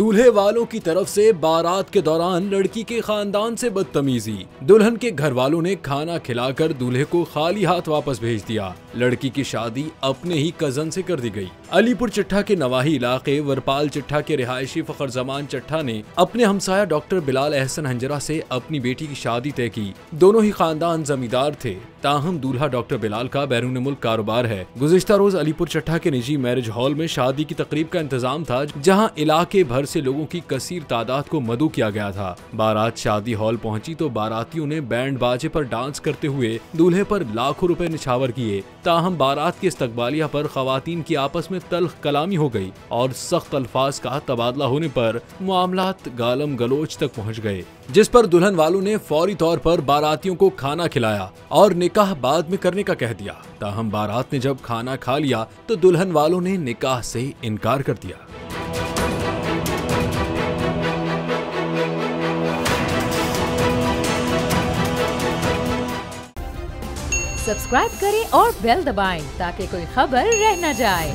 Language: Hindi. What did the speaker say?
दूल्हे वालों की तरफ से बारात के दौरान लड़की के खानदान से बदतमीजी। दुल्हन के घर वालों ने खाना खिलाकर दूल्हे को खाली हाथ वापस भेज दिया। लड़की की शादी अपने ही कजन से कर दी गई। अलीपुर चट्टा के नवाही इलाके वरपाल चट्टा के रिहायशी फखर जमान चट्टा ने अपने हमसाया डॉक्टर बिलाल अहसन हंजरा से अपनी बेटी की शादी तय की। दोनों ही खानदान जमींदार थे, ताहम दूल्हा डॉक्टर बिलाल का बैरून मुल्क कारोबार है। गुज़िश्ता रोज अलीपुर चट्टा के निजी मैरिज हॉल में शादी की तकरीब का इंतजाम था, जहां इलाके भर से लोगों की कसीर तादाद को मदऊ किया गया था। बारात शादी हॉल पहुंची तो बारातियों ने बैंड बाजे पर डांस करते हुए दूल्हे पर लाखों रुपए निछावर किए। ताहम बारात के इस्तकबालिया पर खवातीन की आपस में तल्ख कलामी हो गई और सख्त अल्फाज का तबादला होने पर मामलात गालम गलोच तक पहुंच गए, जिस पर दुल्हन वालों ने फौरी तौर पर बारातियों को खाना खिलाया और निकाह बाद में करने का कह दिया। ताहम बारात ने जब खाना खा लिया तो दुल्हन वालों ने निकाह से इनकार कर दिया। सब्सक्राइब करें और बेल दबाएं ताकि कोई खबर रह न जाए।